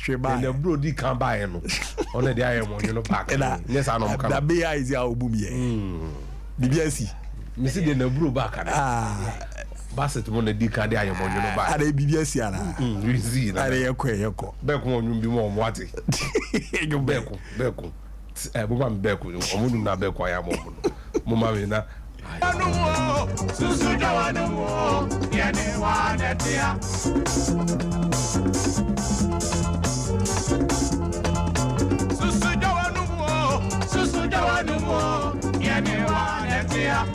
Sheba. The bro di can buy no. On the I am on you know back. Yes, I know. The be is ya obumie. BBC. Me see the bro back. Basset mon di can I am on you know back. Are BBC ana. You see na. Are yeko. Back on you be more what. You back. Buma mbeko. Omu na beko ya mo. Mama we na. Susu jawanu yene wanetia. Susu jawanu yene wanetia.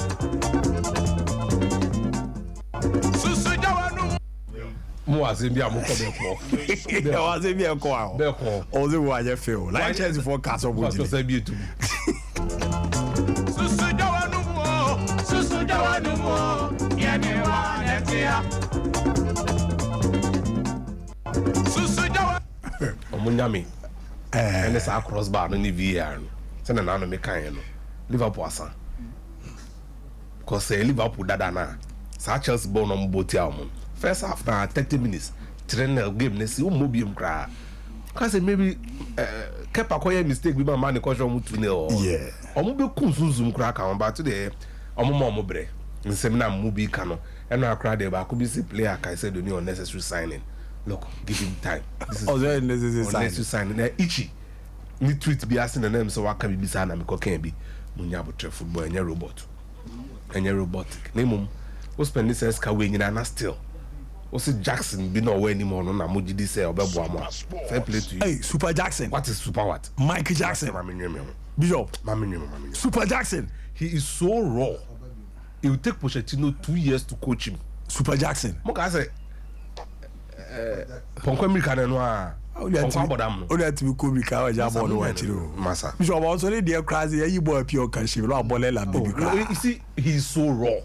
Susu jawanu mo azembi amoko beko. O azembi eko a. Beko. O ze wo aje feel. Like Chelsea for cast of Susu sebi etu. Susu jawanu yene wanetia. Susu jawanu omunyame ene sa crossbar no ni VR no se na no me kan no Liverpool asa cause Liverpool dada na sa Chelsea ball no mboti am first half na 30 minutes trainer game na si o mobiem kra cause maybe kepa koye mistake bi man ko show mu 2-0 yeah omo be kun sunzum kra ka ba to the omo bre nsem na mu bi ka no eno akra de ba ko bi si player ka say do ni unnecessary signing. Look, give him time. This is unnecessary signing. Na ichi ni tweet bi asking the name so waka bi bisa na me ko kan bi munya botre football enya robot. Enya robotic. Na mum o spend this ka we nyina na still. O see Jackson bi no we anymore no na mo gidi say obebo am. Fair play to you. Hey, Super Jackson. What is Super what? Michael Jackson. Bishop. Super Jackson. He is so raw. It will take Pochettino 2 years to coach him. Super Jackson. Mo ka say Ponko America no a Ponko abodam no o let me come ka o ja ball no watchiro massa Bishop also dey there crazy you boy pure can she no abole la baby cry you see he's so raw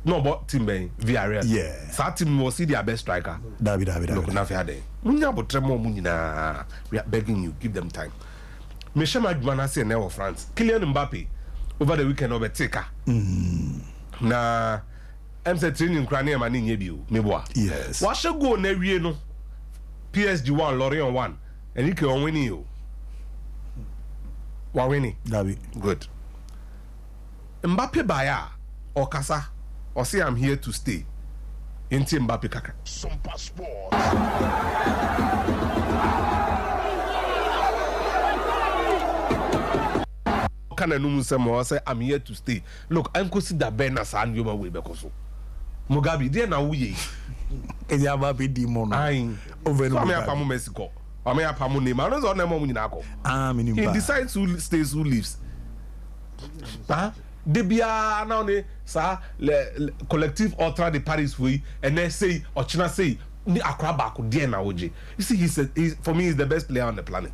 no but team ben Villarreal yeah that team was see their best striker David look na fi ade munya botre mo mu nyina we are begging you give them time me shema adwana say na France Kylian Mbappe over the weekend overtaker na MC training krane ma ni nye o meboa yes wa she go na wie no PSG 1 Lorient 1 Enrique on winning o wa winning David good Mbappe baya okasa o say I'm here to stay enti Mbappe kaka SOMPA Sport kana no musemo say I'm here to stay look I'm consider Ben as an yoma we bekoso Mugabe dey na wuye ezi Mbappe di mo no over no me apamu Mexico o me apamu ne ma no zo na mo nyina akọ he decides who stays who leaves de bia na ne sa le collective ultra de Paris we and they say ochina say ni akra ba ko dey na oje you see he said for me he's the best player on the planet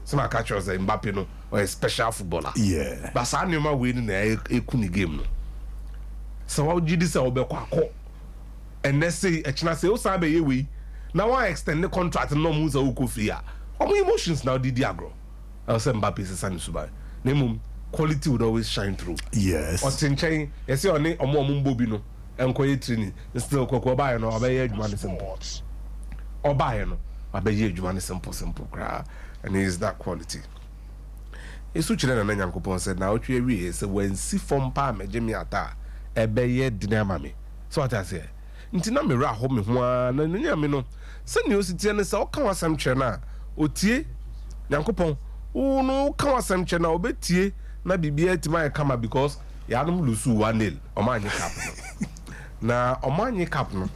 some catch us Mbappe no or a special footballer yeah but sa nyoma we ni na ekuni game no so what you say obekọ akọ and they say echina say o sa be ye we now I extend the contract no mu za uko free a omo emotions now didi agro I say Mbappe say sani subai na mum quality would always shine through yes o tinchen you say oni omo mbo bi no enkoye training still kokko ba ye no obeye adwuma ne simple oba ye no obeye adwuma ne simple kra and he is that quality esu chire na nyankopon said na otwe wie say when si form pa megemi ata ebeye dinama me so what I say nti na me ra ho me ho a na nyame no se ne ositie ne se o kan wasam kire na otie nyankopon o no kan wasam kire na obetie na bibia tima kama because ya no lusu 1-0 o ma anyi cap no na o ma anyi cap no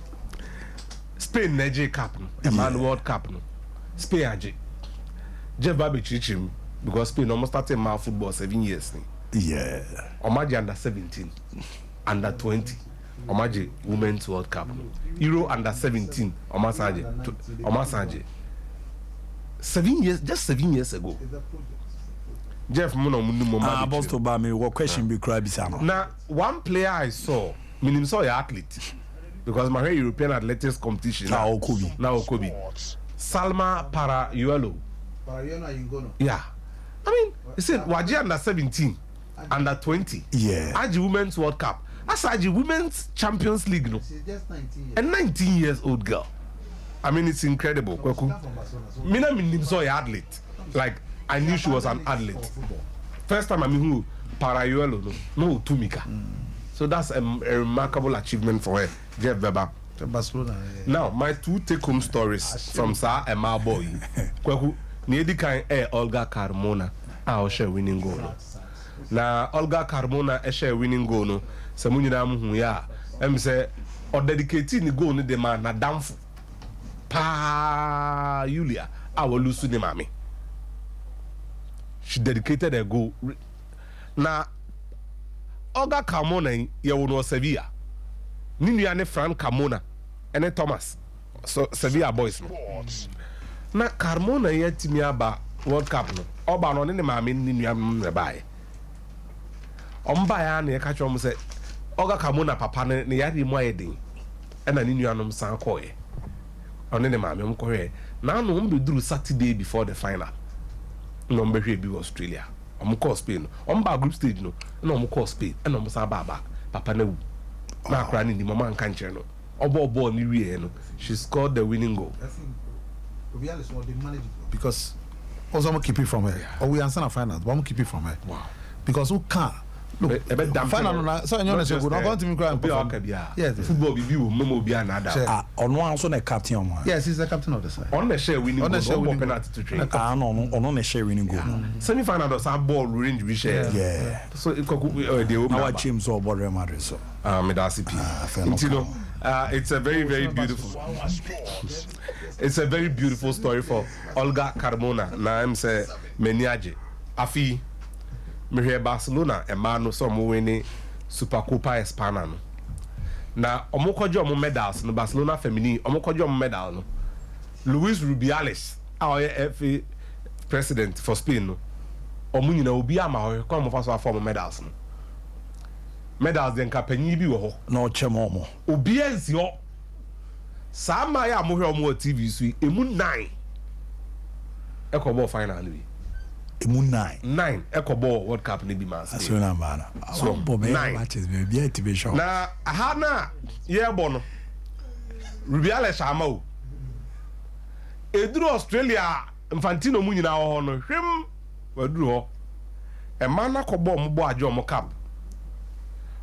Spain na je cap no e man World Cup no Spain aje je ba be chichim because Spain almost started my football 7 years ni yeah o ma je under 17 under 20 Omaje Women's World Cup Euro under 17 Omasaje 7 years just 7 years ago Jeff Muno about to buy me what question be cry bisano now one player I saw minim saw your athlete because my European athletics competition now Okobi Salma Parayuelo yeah I mean he said waji under 17 under 20 yeah Aji Women's World Cup Asaji Women's Champions League no. She's just 19 years. A 19 years old girl. I mean, it's incredible. Kweku. Mina minimso athlete. Like I knew she was an athlete. First time I mean who Parayuelo no Tumika. So that's a remarkable achievement for her. Jeff Weber. Barcelona. Now my 2 take-home stories from Sir Emma Boy. Kweku niedi kan Olga Carmona a share winning goal. Na Olga Carmona share winning goal no. Se mu nyina mu hu ya. Em say or dedicated ni goal ni de man na damfo. Pa Julia awolusu ni mami. She dedicated a goal. Na Olga Carmona ye wono Sevilla. Ni nua ne Fran Carmona ene Thomas. So Sevilla boys no. Na Carmona ye timi aba World Cup no. Oba no ne mami ni nua me bae. Omba ya na ye ka chom se Olga Carmona papa ne yari mu ayedin. Ena ni nua no san koye. One ne mami mo koye. Na no mbe duru Saturday before the final. No mbe hwe bi Australia. Omo call Spain. Omba group stage no. Na omo call Spain. Ena omo san ba papa na wu. Na akra ni mama nka nche no. Obo ni wie no. She scored the winning goal. Because also I'm keep it from her. Or we answer a final, but I'm keep it from her. Wow. Because who can't look final no so you know say go not to me cry. Yes, football be wo memo bi anada. Ono anso na captain o. Yes, he's the captain of the side. On the share winning goal. On penalty to train. Ono na share winning goal. Semi final do some ball range we share. Yeah. So the our teams all about Real Madrid so. Me da CP. It's a very beautiful. It's a very beautiful story for Olga Carmona. Na am say meniaje. Afi me Barcelona e ma no so mo wini Supercopa España no. Na omo kwaje omo medals no Barcelona feminine omo kwaje omo medal no. Luis Rubiales our FA president for Spain no. Omo nyina obi ama ho kwa mo fa so afọ medals no. Medals den kapanyi bi wo ho. Na o chemo mo. Obi ensi ho. Sama ya mo hwe omo TV so emu 9. Ekobo final ni. Emu 9 Ecobo World Cup ni bi man. So na bana. So bo me matches be be activation. Na hana ye bo no. Rubiales ama o. Eduru Australia Infantino mu nyina ho no hwem waduru ho. E man na kobo mo bo ajo mo cup.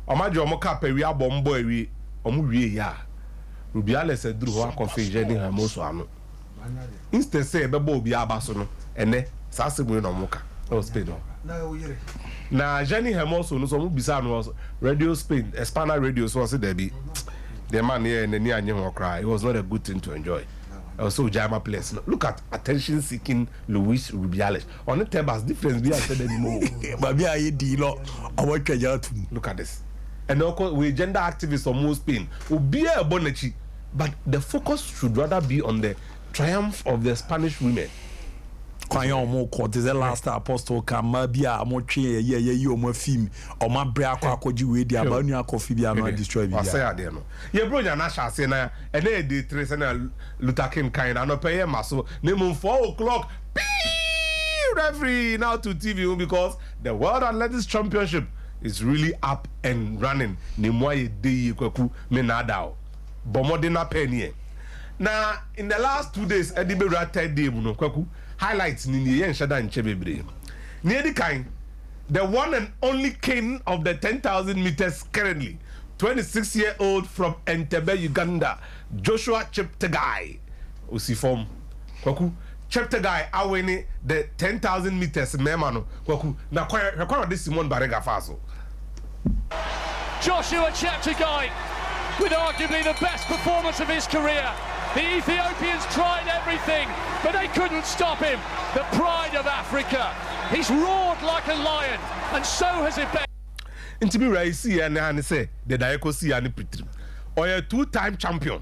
Omajo mo cup ewi abo mbo ewi omo wie ya. Rubiales eduru ho akonfeje ni hamoso ano. Instead say be bo obi abaso no ene Sasibu no muka. Oh Spain. Na Jenny Hermoso no so mu bisa no Radio Spain, Espana Radio so say there be. The man here and anye ho cry. It was not a good thing to enjoy. Also Jama place. Look at attention seeking Luis Rubiales. On the tables difference be I said anymore. But be I deal our treasure too. Look at this. And we gender activists of most Spain. Obi e bonachi, but the focus should rather be on the triumph of the Spanish women. Kwayo mo quote is the last apostle kama bia mo twe ye o mo film o ma bra akwaji we dia ba nu akofi bia no destroy bia. Say ade no. Ye bro nya na sha se na e na e dey 3 se na Luther King kind na no pay ye maso na mo 4 o'clock. Referee now to TV because the World Athletics Championship is really up and running. Ni mo ye dey kwaku me na da o. Bomo na penny. Now in the last 2 days Edibe ra 3rd day no kwaku highlights ni ye nshada nche bebre. Ni edi kind the one and only king of the 10,000 meters currently 26-year-old from Entebbe, Uganda, Joshua Cheptegei. Usifom kwaku Cheptegei awini the 10,000 meters memano kwaku na kwa this Simon Barega faso. Joshua Cheptegei with arguably the best performance of his career. The Ethiopians tried everything, but they couldn't stop him. The pride of Africa. He's roared like a lion, and so has it been. Intibi Raisi and say the Daeko si and Pitri. Or a 2-time champion,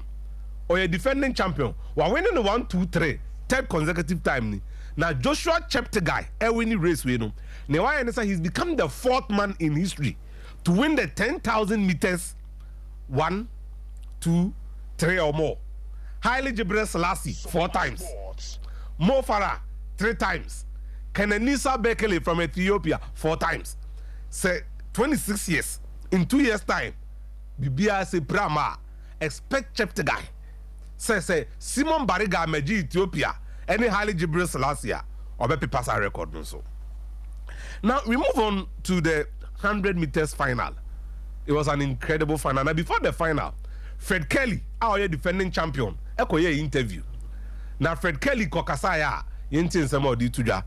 or a defending champion. While winning the 1, 2, 3, 10 consecutive time. Now Joshua Cheptegei, a winning race we know. Now I understand he's become the 4th man in history to win the 10,000 meters 1, 2, 3 or more. Haile Gebrselassie Selassie 4 times. Mo Farah 3 times. Kenenisa Bekele from Ethiopia 4 times. Say 26 years. In 2 years' time, Bibia se Brahma expect Cheptegei say Simon Bariga Meji Ethiopia any Haile Gibril Selassie obepi pass a record no so. Now we move on to the 100 meters final. It was an incredible final. Now before the final, Fred Kelly, our defending champion, ekoye interview. Now Fred Kelly kokasaya yintin samo di tuja.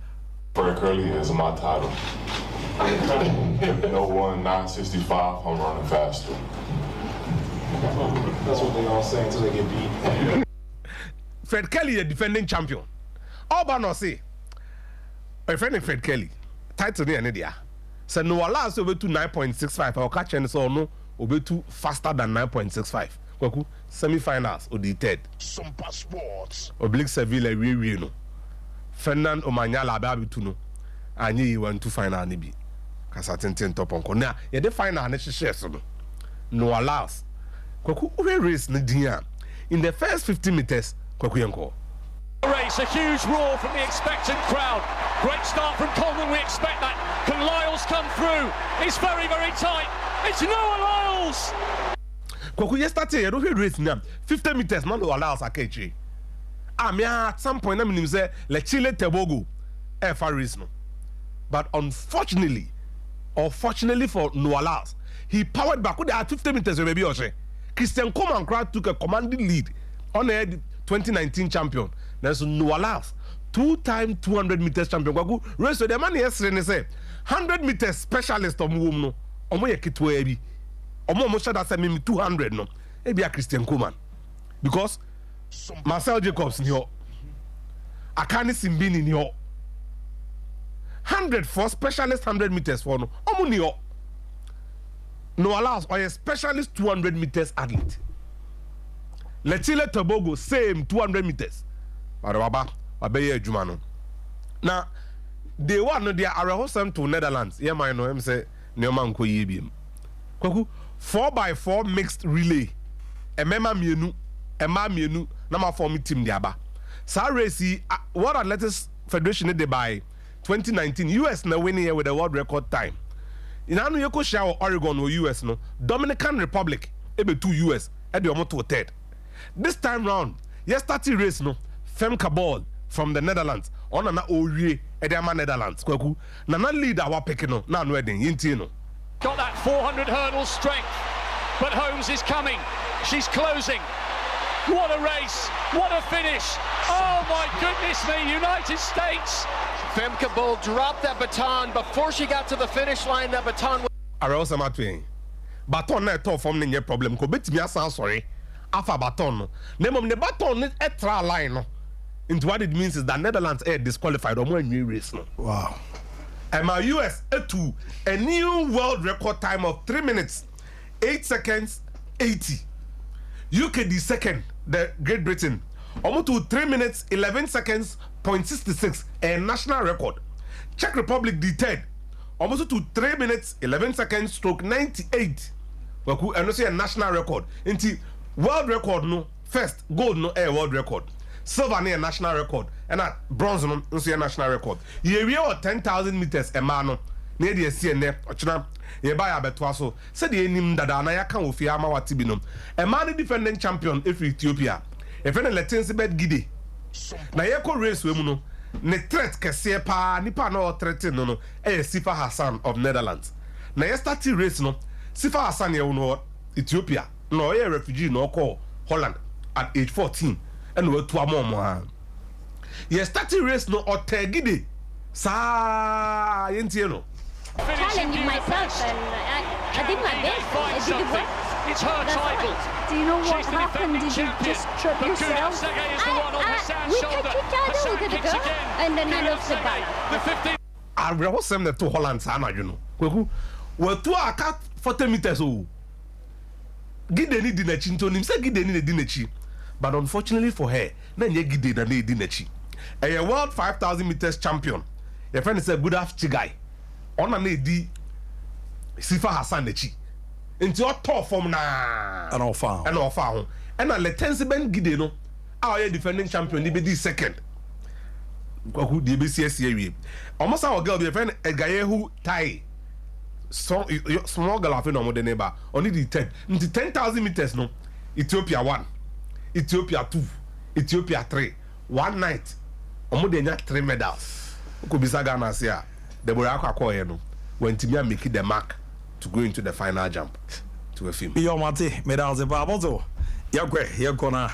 Fred Kelly is my title. If no one 965, I'm running faster. That's what they all say until they get beat. Fred Kelly, a defending champion. All no say, my friend Fred Kelly, title near Nidia. So no allows over to 9.65. I'll catch and so no over to faster than 9.65. Kwaku semi-finals or the third. SOMPA Sports. Oblique Seville we no. Fernand Omanyala ababi to no. Anyi you want to final nibi. Kasa ten top on corner. Yeah, the final ne share so no allows. Kwaku we race ne dia. In the first 50 meters, Kwaku yanko. Race, a huge roar from the expectant crowd. Great start from Coleman, we expect that. Can Lyles come through? It's very, very tight. It's Noah Lyles. Kwaku yesterday, you don't race now. 50 meters, not Noah Lyles akechi. At some point, I mean, say, le Chile Tebogo, far race no. But unfortunately, or fortunately for Noah Lyles, he powered back with the 50 meters, maybe or say. Christian Coleman crowd took a commanding lead on the 2019 champion. There's Noah Lyles, 2-time 200 meters champion. Kwaku race the man yesterday say 100 meters specialist on wom no. Omo ye kitwe ebi. Omo mo shada say me 200 no. Ebi a Christian Coleman. Because Marcel Jacobs ni ho. Akani Simbini ni ho. 100 for specialist 100 meters for no. Omo ni ho. Noah Lyles or a specialist 200 meters athlete. Letile Tobago same 200 meters. Baba abeye adwuma no. Na they want no dia arehosem to Netherlands. Yeah man no em say neoma nko yie biem. Kwaku 4x4 mixed relay. Emema mienu, ema mienu na ma form team dia ba. Sa race World Athletics Federation dey by 2019 US na winning here with a world record time. In anu yeko share Oregon or US no. Dominican Republic ebe 2 US e dey omo to third. This time round, yesterday race no, Femke Bol from the Netherlands. On na Orie Edema Netherlands. Kwaku na lead our pick no, na no edin yinti no. Got that 400 hurdle strength, but Holmes is coming. She's closing. What a race! What a finish! Oh my goodness me, United States! Femke Bol dropped that baton before she got to the finish line. That baton was Arose matwe. Baton na to form ne problem ko betimi asan sorry. Afa baton no. Nemom ne baton ne extra line no. Into what it means is that Netherlands are disqualified or more new race no. Wow. And my US a new world record time of 3 minutes 8 seconds 80. UK the second, the Great Britain almost to 3 minutes 11 seconds 0.66 a national record. Czech Republic the third almost to 3 minutes 11 seconds stroke 98. Well, and also a national record. Into world record no first gold no a world record. Silver near national record and at bronze no a national record. You have 10,000 meters a man near the CNF or China. You buy a betwaso. Said the name that I can't fear our tibinum. A man defending champion if Ethiopia. If any Latin's bed giddy. Na yeko race we muno. Ne threat kese pa nipa no threaten no Sifa Hassan of Netherlands. Na yesterday race no Sifa Hassan ye no Ethiopia. No a refugee no call Holland at age 14. And we to amom. Yesterday race no or tegide. Sa yenti no. Challenging myself and I did my best. I did the work. It's her title. Do you know what She's the happened? defending Did you champion. just trip But yourself? Kuda is the one on Hassan's We shoulder. catch each other, Hassan we're gonna kicks go, again. and then I Kuda lost the ball. The 15. I was them to Holland sana you know. Kweku we to aka 40 meters oh. Gideni di na chi ntonim say gideni na di na chi. But unfortunately for her, na nye gide na di na chi. A world 5,000 meters champion. Your friend is a good half guy. Ona na di Sifa Hassan na chi. Into your top form na And all found. and ofa ho. And na Letense Ben gide no. Our defending champion ni be di second. Kwaku di be CSC wie. Almost our girl be friend Egayehu Tai. So small girl afi no mo de neighbor. Only the 10. Into 10,000 meters no. Ethiopia won. Ethiopia 2, Ethiopia 3. One night, omo de nya 3 medals. Ko bisa Ghana say a Deborah Akwakoye no when Timia make the mark to go into the final jump to a film. Yo mate, medals e ba bozo. Yakwe, yakona.